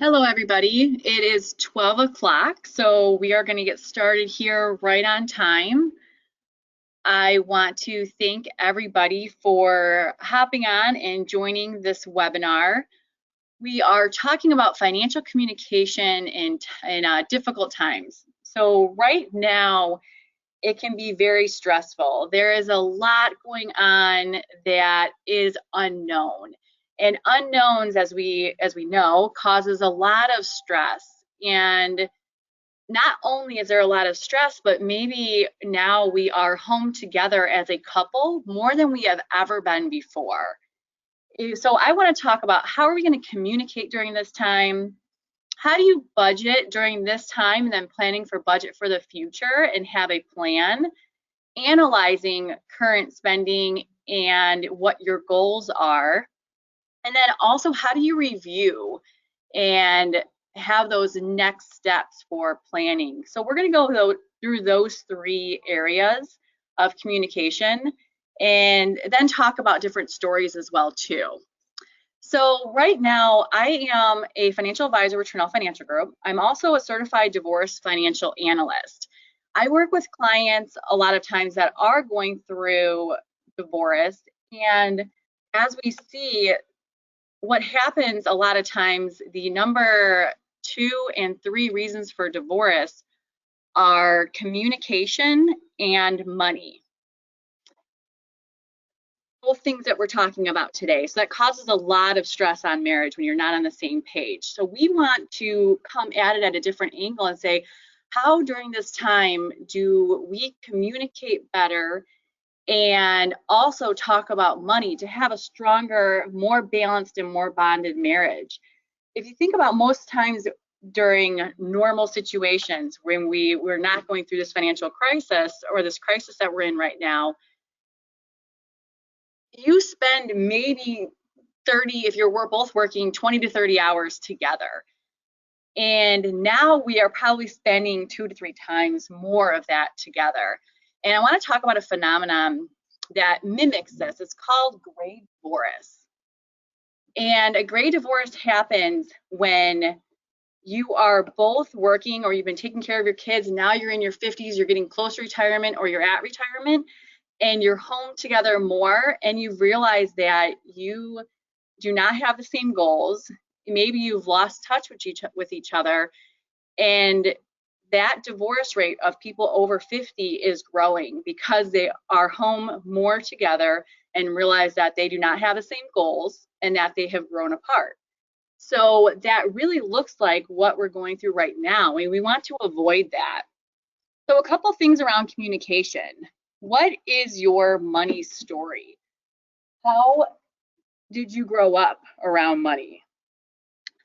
Hello, everybody. It is 12 o'clock, so we are going to get started here right on time. I want to thank everybody for hopping on and joining this webinar. We are talking about financial communication in difficult times. So right now, it can be very stressful. There is a lot going on that is unknown. And unknowns, as we know, causes a lot of stress. And not only is there a lot of stress, but maybe now we are home together as a couple more than we have ever been before. So I want to talk about how are we going to communicate during this time? How do you budget during this time and then planning for budget for the future and have a plan? Analyzing current spending and what your goals are. And then also, how do you review and have those next steps for planning? So we're going to go through those three areas of communication and then talk about different stories as well too. So right now, I am a financial advisor with Tranel Financial Group. I'm also a certified divorce financial analyst. I work with clients a lot of times that are going through divorce, and as we see, what happens a lot of times, the number 2 and 3 reasons for divorce are communication and money. Both things that we're talking about today. So that causes a lot of stress on marriage when you're not on the same page. So we want to come at it at a different angle and say, how during this time do we communicate better and also talk about money to have a stronger, more balanced and more bonded marriage? If you think about most times during normal situations when we're not going through this financial crisis or this crisis that we're in right now, you spend maybe 30, if we're both working 20 to 30 hours together. And now we are probably spending 2 to 3 times more of that together. And I want to talk about a phenomenon that mimics this. It's called gray divorce. And a gray divorce happens when you are both working or you've been taking care of your kids. Now you're in your 50s, you're getting close to retirement or you're at retirement, and you're home together more, and you realize that you do not have the same goals. Maybe you've lost touch with each other, and that divorce rate of people over 50 is growing because they are home more together and realize that they do not have the same goals and that they have grown apart. So that really looks like what we're going through right now, and we want to avoid that. So a couple things around communication. What is your money story? How did you grow up around money?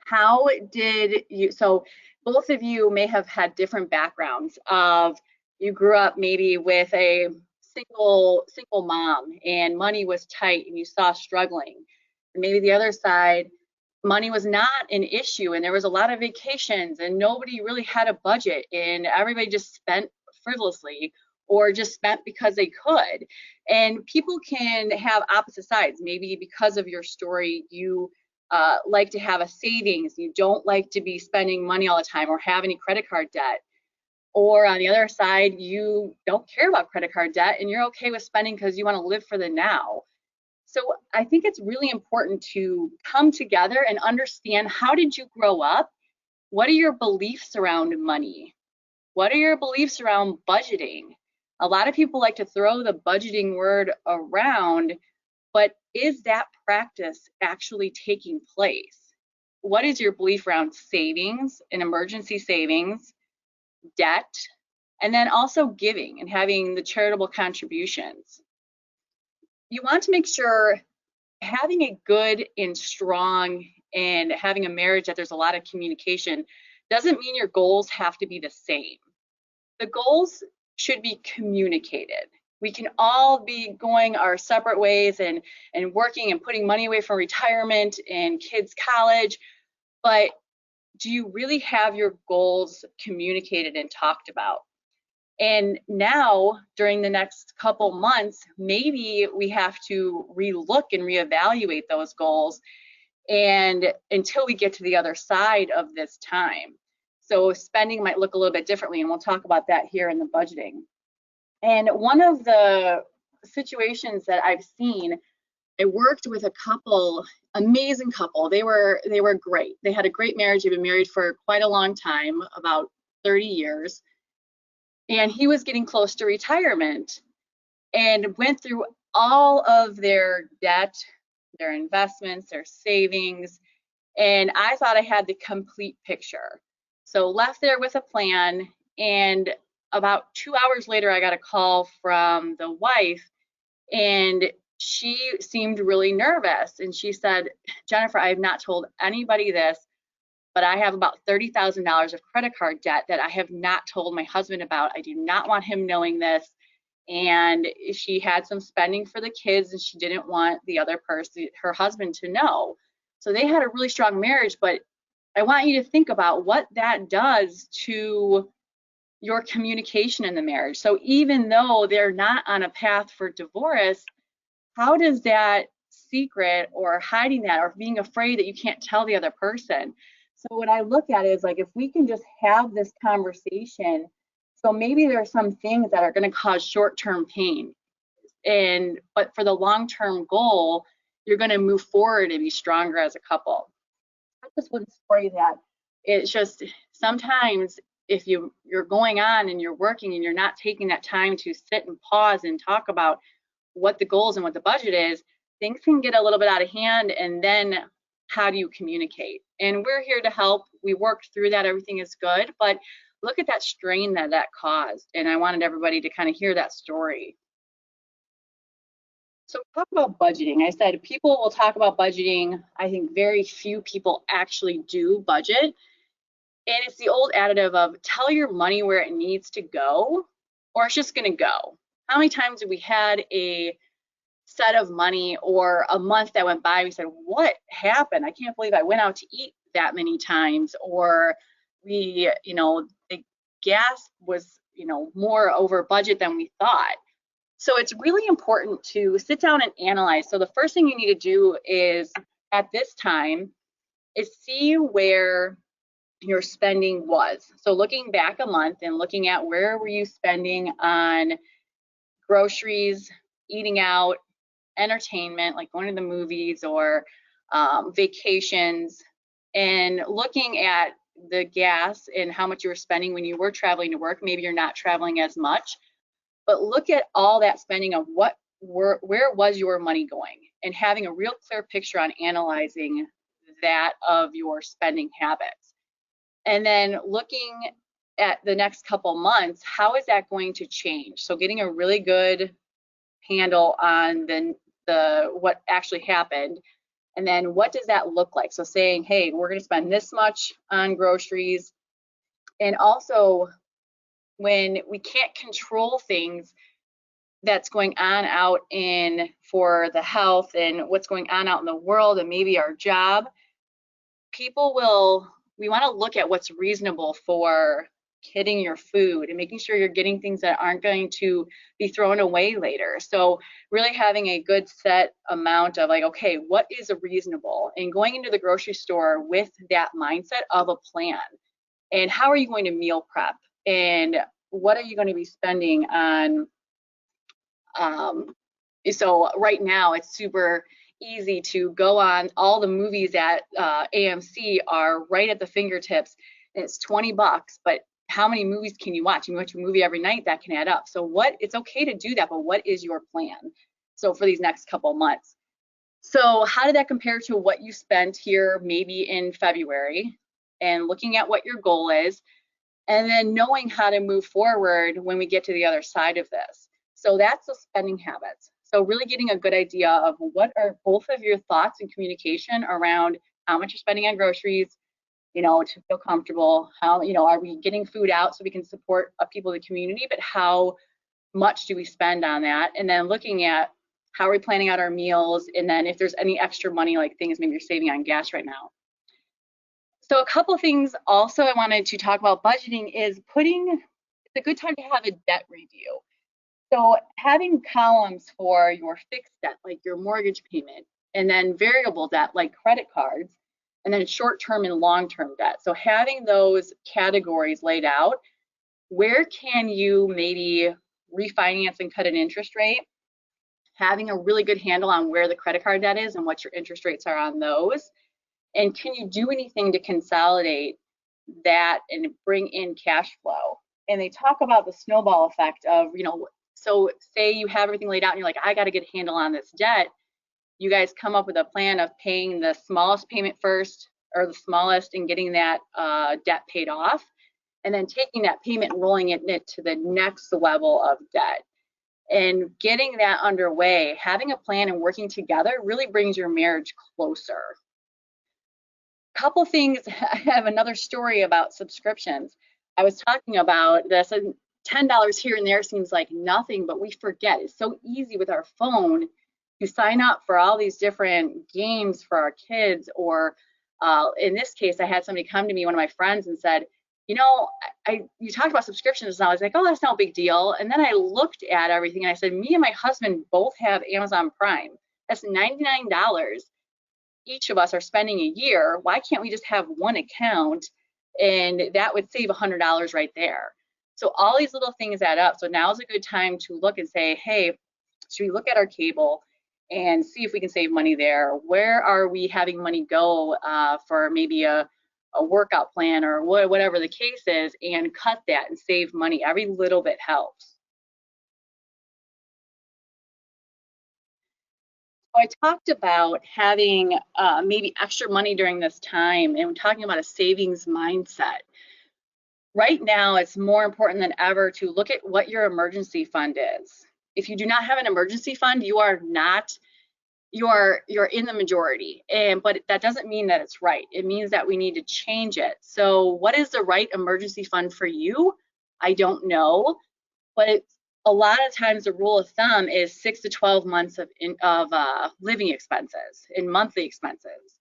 How did you, so both of you may have had different backgrounds of, you grew up maybe with a single mom and money was tight and you saw struggling. And maybe the other side, money was not an issue and there was a lot of vacations and nobody really had a budget and everybody just spent frivolously or just spent because they could. And people can have opposite sides. Maybe because of your story, you like to have a savings. You don't like to be spending money all the time or have any credit card debt. Or on the other side, you don't care about credit card debt and you're okay with spending because you want to live for the now. So I think it's really important to come together and understand, how did you grow up? What are your beliefs around money? What are your beliefs around budgeting? A lot of people like to throw the budgeting word around, but is that practice actually taking place? What is your belief around savings and emergency savings, debt, and then also giving and having the charitable contributions? You want to make sure having a good and strong and having a marriage that there's a lot of communication doesn't mean your goals have to be the same. The goals should be communicated. We can all be going our separate ways and working and putting money away for retirement and kids' college, but do you really have your goals communicated and talked about? And now, during the next couple months, maybe we have to relook and reevaluate those goals and until we get to the other side of this time. So spending might look a little bit differently, and we'll talk about that here in the budgeting. And one of the situations that I've seen, I worked with a couple, amazing couple. They were great. They had a great marriage. They've been married for quite a long time, about 30 years. And he was getting close to retirement and went through all of their debt, their investments, their savings, and I thought I had the complete picture. So left there with a plan, and about 2 hours later, I got a call from the wife, and she seemed really nervous. And she said, Jennifer, I have not told anybody this, but I have about $30,000 of credit card debt that I have not told my husband about. I do not want him knowing this. And she had some spending for the kids, and she didn't want the other person, her husband, to know. So they had a really strong marriage, but I want you to think about what that does to your communication in the marriage. So even though they're not on a path for divorce, how does that secret or hiding that or being afraid that you can't tell the other person? So what I look at is like, if we can just have this conversation, so maybe there are some things that are going to cause short-term pain, but for the long-term goal, you're going to move forward and be stronger as a couple. I just one story that it's just sometimes if you're going on and you're working and you're not taking that time to sit and pause and talk about what the goals and what the budget is, things can get a little bit out of hand, and then how do you communicate? And we're here to help. We worked through that. Everything is good, but look at that strain that caused. And I wanted everybody to kind of hear that story. So talk about budgeting. I said people will talk about budgeting. I think very few people actually do budget. And it's the old adage of tell your money where it needs to go, or it's just going to go. How many times have we had a set of money or a month that went by, we said, what happened? I can't believe I went out to eat that many times, or the gas was, more over budget than we thought. So it's really important to sit down and analyze. So the first thing you need to do is at this time is see where your spending was. So looking back a month and looking at where were you spending on groceries, eating out, entertainment, like going to the movies or vacations, and looking at the gas and how much you were spending when you were traveling to work. Maybe you're not traveling as much, but look at all that spending of where was your money going, and having a real clear picture on analyzing that of your spending habits. And then looking at the next couple months, how is that going to change? So getting a really good handle on the what actually happened, and then what does that look like? So saying, hey, we're going to spend this much on groceries. And also, when we can't control things that's going on out for the health and what's going on out in the world and maybe our job, we want to look at what's reasonable for getting your food and making sure you're getting things that aren't going to be thrown away later. So really having a good set amount of like, okay, what is reasonable, and going into the grocery store with that mindset of a plan. And how are you going to meal prep, and what are you going to be spending on? So right now it's super easy to go on. All the movies at AMC are right at the fingertips, and it's $20, but how many movies can you watch? You watch a movie every night, that can add up. So it's okay to do that, but what is your plan? So for these next couple months. So how did that compare to what you spent here maybe in February, and looking at what your goal is, and then knowing how to move forward when we get to the other side of this. So that's the spending habits. So really getting a good idea of what are both of your thoughts and communication around how much you're spending on groceries, to feel comfortable, how, are we getting food out so we can support people in the community, but how much do we spend on that? And then looking at how are we planning out our meals, and then if there's any extra money, like things maybe you're saving on gas right now. So a couple of things also I wanted to talk about budgeting is it's a good time to have a debt review. So having columns for your fixed debt, like your mortgage payment, and then variable debt like credit cards, and then short-term and long-term debt. So having those categories laid out, where can you maybe refinance and cut an interest rate? Having a really good handle on where the credit card debt is and what your interest rates are on those. And can you do anything to consolidate that and bring in cash flow? And they talk about the snowball effect of, so say you have everything laid out and you're like, I got to get a handle on this debt. You guys come up with a plan of paying the smallest payment first, or the smallest, and getting that debt paid off, and then taking that payment and rolling it to the next level of debt. And getting that underway, having a plan and working together really brings your marriage closer. Couple things, I have another story about subscriptions. I was talking about this, and $10 here and there seems like nothing, but we forget. It's so easy with our phone to sign up for all these different games for our kids, or in this case, I had somebody come to me, one of my friends, and said, you talked about subscriptions, and I was like, oh, that's no big deal. And then I looked at everything and I said, me and my husband both have Amazon Prime. That's $99 each of us are spending a year. Why can't we just have one account? And that would save $100 right there. So all these little things add up. So now is a good time to look and say, hey, should we look at our cable and see if we can save money there? Where are we having money go for maybe a workout plan or whatever the case is, and cut that and save money? Every little bit helps. So I talked about having maybe extra money during this time, and we're talking about a savings mindset. Right now, it's more important than ever to look at what your emergency fund is. If you do not have an emergency fund, you are not, you're in the majority, but that doesn't mean that it's right. It means that we need to change it. So what is the right emergency fund for you? I don't know, but it's a lot of times the rule of thumb is 6 to 12 months of living expenses and monthly expenses.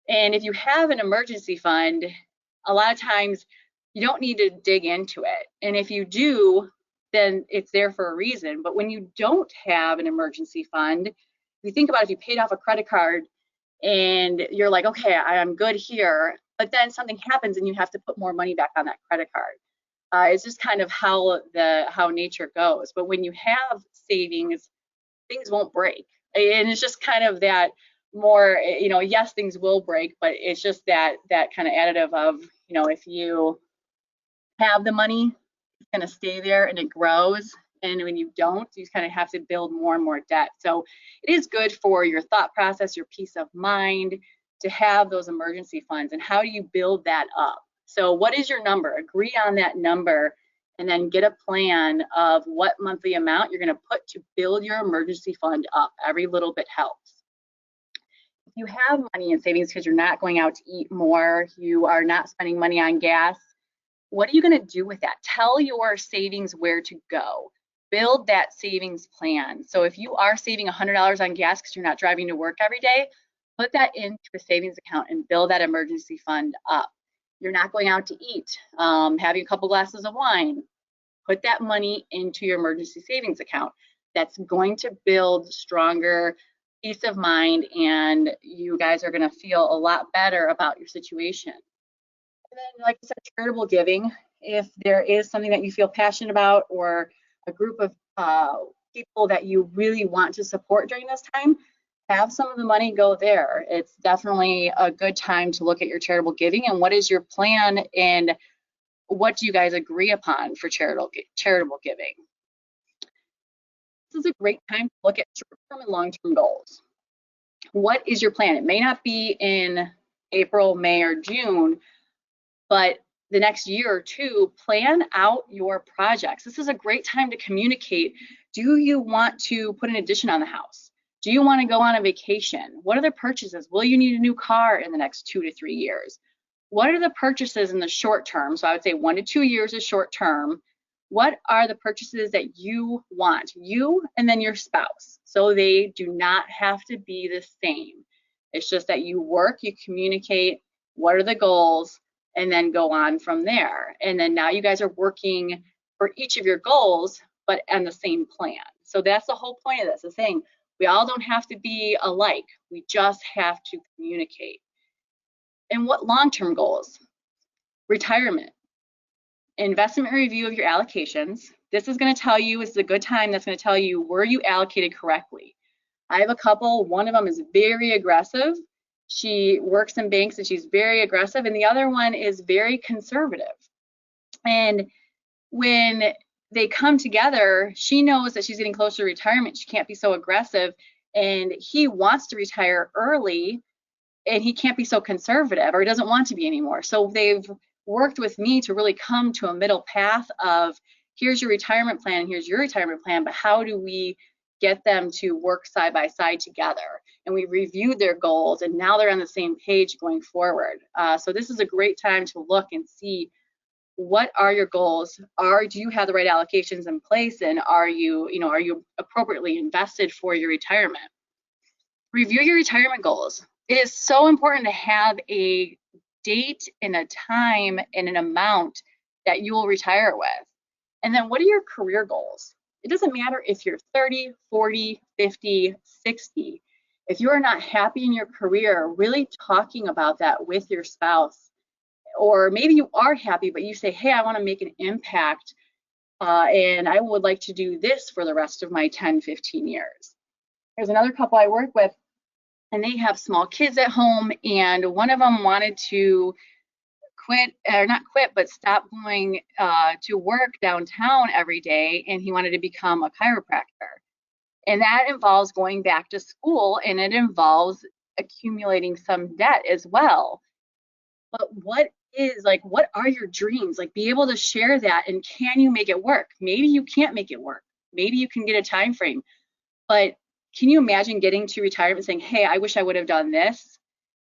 And if you have an emergency fund, a lot of times you don't need to dig into it. And if you do, then it's there for a reason. But when you don't have an emergency fund, if you think about if you paid off a credit card and you're like, okay, I'm good here, but then something happens and you have to put more money back on that credit card. It's just kind of how nature goes. But when you have savings, things won't break. And it's just kind of that more, yes, things will break, but it's just that kind of additive of, if you have the money, it's going to stay there and it grows. And when you don't, you kind of have to build more and more debt. So it is good for your thought process, your peace of mind, to have those emergency funds. And how do you build that up? So what is your number? Agree on that number, and then get a plan of what monthly amount you're going to put to build your emergency fund up. Every little bit helps. If you have money in savings because you're not going out to eat more, you are not spending money on gas, what are you going to do with that? Tell your savings where to go. Build that savings plan. So if you are saving $100 on gas because you're not driving to work every day, put that into a savings account and build that emergency fund up. You're not going out to eat, having a couple glasses of wine, put that money into your emergency savings account. That's going to build stronger peace of mind, and you guys are going to feel a lot better about your situation. And then, like I said, charitable giving. If there is something that you feel passionate about, or a group of people that you really want to support during this time, have some of the money go there. It's definitely a good time to look at your charitable giving and what is your plan and what do you guys agree upon for charitable giving. This is a great time to look at short-term and long-term goals. What is your plan? It may not be in April, May, or June, but the next year or two, plan out your projects. This is a great time to communicate. Do you want to put an addition on the house? Do you want to go on a vacation? What are the purchases? Will you need a new car in the next 2 to 3 years? What are the purchases in the short term? So I would say 1 to 2 years is short term. What are the purchases that you want, you and then your spouse? So they do not have to be the same. It's just that you work, you communicate, what are the goals, and then go on from there. And then now you guys are working for each of your goals, but on the same plan. So that's the whole point of this, is saying, We all don't have to be alike. We just have to communicate. And what long-term goals? Retirement. Investment review of your allocations. This is going to tell you, this is a good time that's going to tell you, were you allocated correctly? I have a couple, one of them is very aggressive. She works in banks and she's very aggressive, and the other one is very conservative. And when they come together, she knows that she's getting closer to retirement. She can't be so aggressive, and he wants to retire early, and he can't be so conservative, or he doesn't want to be anymore. So they've worked with me to really come to a middle path of, here's your retirement plan, here's your retirement plan, but how do we get them to work side by side together? And we reviewed their goals, and now they're on the same page going forward. So this is a great time to look and see, what are your goals? Do you have the right allocations in place, and are you appropriately invested for your retirement? Review your retirement goals. It is so important to have a date and a time and an amount that you will retire with. And then what are your career goals? It doesn't matter if you're 30, 40, 50, 60. If you are not happy in your career, really talking about that with your spouse, or maybe you are happy, but you say, hey, I want to make an impact, and I would like to do this for the rest of my 10, 15 years. There's another couple I work with, and they have small kids at home, and one of them wanted to but stop going to work downtown every day, and he wanted to become a chiropractor. And that involves going back to school, and it involves accumulating some debt as well. But what are your dreams? Like, be able to share that, and can you make it work? Maybe you can't make it work. Maybe you can get a time frame, but can you imagine getting to retirement and saying, hey, I wish I would have done this,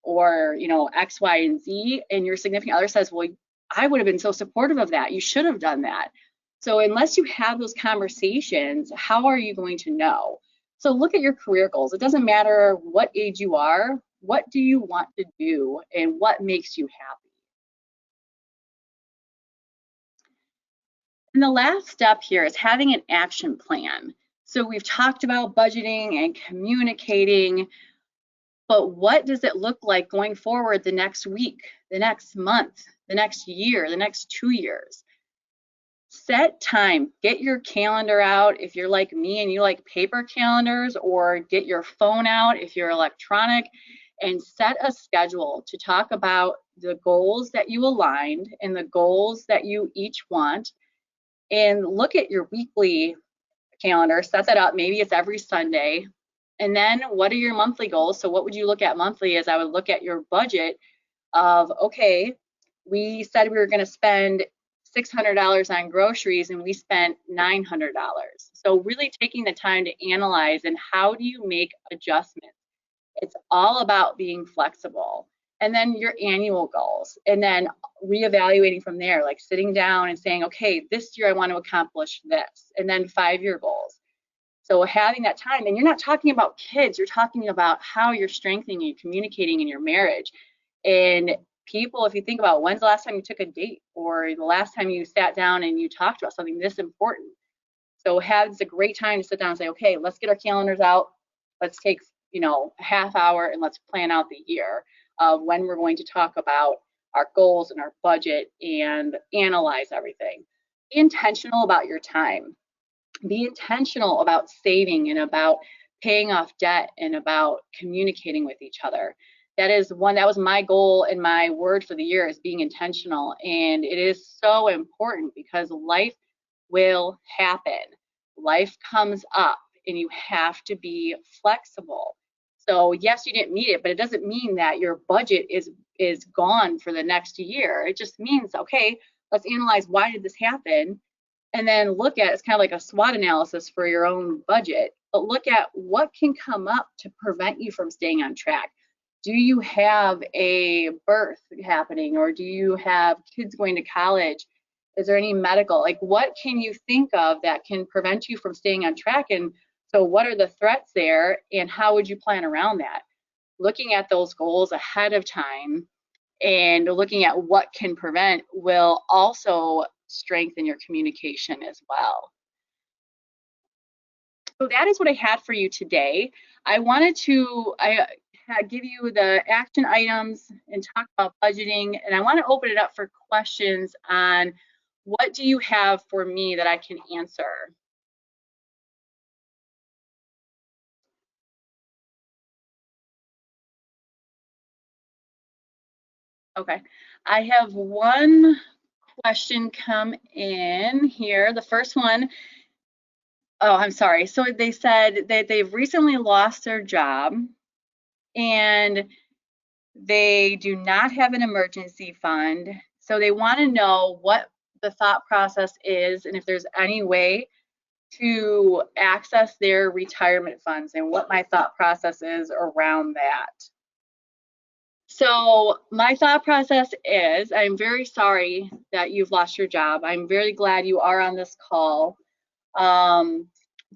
or X, Y, and Z, and your significant other says, well, I would have been so supportive of that. You should have done that. So unless you have those conversations, how are you going to know? So look at your career goals. It doesn't matter what age you are. What do you want to do, and what makes you happy? And the last step here is having an action plan. So we've talked about budgeting and communicating, but what does it look like going forward the next week, the next month, the next year, the next 2 years? Set time. Get your calendar out if you're like me and you like paper calendars, or get your phone out if you're electronic, and set a schedule to talk about the goals that you aligned and the goals that you each want, and look at your weekly calendar, set that up. Maybe it's every Sunday. And then what are your monthly goals? So what would you look at monthly? As I would look at your budget of, okay, we said we were going to spend $600 on groceries, and we spent $900. So really taking the time to analyze, and how do you make adjustments? It's all about being flexible. And then your annual goals, and then reevaluating from there, like sitting down and saying, okay, this year I want to accomplish this, and then 5-year goals. So having that time, and you're not talking about kids, you're talking about how you're strengthening and communicating in your marriage. And people, if you think about, when's the last time you took a date, or the last time you sat down and you talked about something this important? So it's a great time to sit down and say, okay, let's get our calendars out. Let's take a half hour, and let's plan out the year of when we're going to talk about our goals and our budget, and analyze everything. Be intentional about your time. Be intentional about saving, and about paying off debt, and about communicating with each other. That was my goal, and my word for the year is being intentional. And it is so important, because life will happen. Life comes up, and you have to be flexible. So yes, you didn't meet it, but it doesn't mean that your budget is gone for the next year. It just means, okay, let's analyze, why did this happen? And then look at, it's kind of like a SWOT analysis for your own budget, but look at what can come up to prevent you from staying on track. Do you have a birth happening, or do you have kids going to college? Is there any medical? Like, what can you think of that can prevent you from staying on track? And so what are the threats there, and how would you plan around that? Looking at those goals ahead of time and looking at what can prevent will also strengthen your communication as well. So that is what I had for you today. I wanted to give you the action items and talk about budgeting, and I want to open it up for questions on what do you have for me that I can answer? Okay, I have one question come in here. The first one, oh, I'm sorry. So they said that they've recently lost their job and they do not have an emergency fund. So they want to know what the thought process is and if there's any way to access their retirement funds and what my thought process is around that. So my thought process is I'm very sorry that you've lost your job. I'm very glad you are on this call. Um,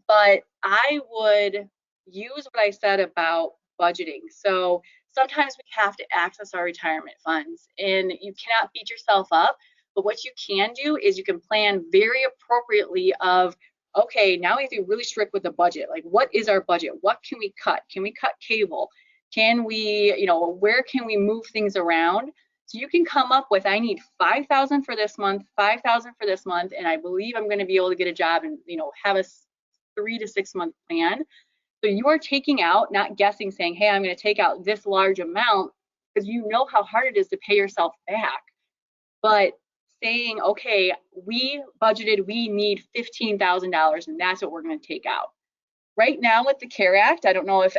but I would use what I said about budgeting. So sometimes we have to access our retirement funds and you cannot beat yourself up. But what you can do is you can plan very appropriately of, okay, now we have to be really strict with the budget. Like, what is our budget? What can we cut? Can we cut cable? Can we, where can we move things around? So you can come up with, I need 5,000 for this month, 5,000 for this month, and I believe I'm going to be able to get a job and, have a 3 to 6 month plan. So you are taking out, not guessing, saying, hey, I'm going to take out this large amount because you know how hard it is to pay yourself back. But saying, okay, we budgeted, we need $15,000 and that's what we're going to take out. Right now with the CARE Act, I don't know if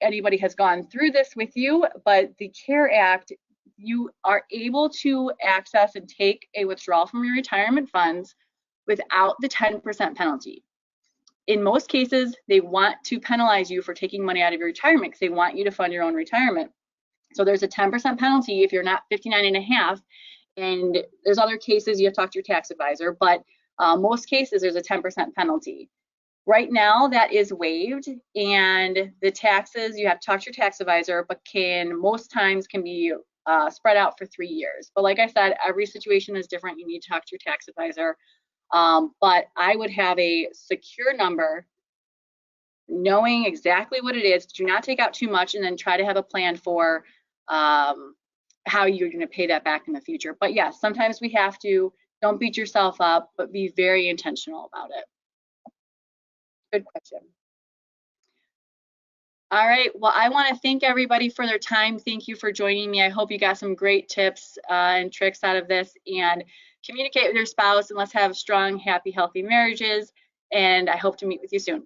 anybody has gone through this with you, but the CARE Act, you are able to access and take a withdrawal from your retirement funds without the 10% penalty. In most cases, they want to penalize you for taking money out of your retirement because they want you to fund your own retirement. So there's a 10% penalty if you're not 59 and a half. And there's other cases you have to talk to your tax advisor, but most cases there's a 10% penalty. Right now that is waived, and the taxes you have to talk to your tax advisor, but most times can be spread out for 3 years. But like I said, every situation is different. You need to talk to your tax advisor. But I would have a secure number, knowing exactly what it is. Do not take out too much, and then try to have a plan for how you're going to pay that back in the future. But yes, sometimes we have to. Don't beat yourself up, but be very intentional about it. Good question. All right, well, I want to thank everybody for their time. Thank you for joining me. I hope you got some great tips and tricks out of this, and communicate with your spouse, and let's have strong, happy, healthy marriages. And I hope to meet with you soon.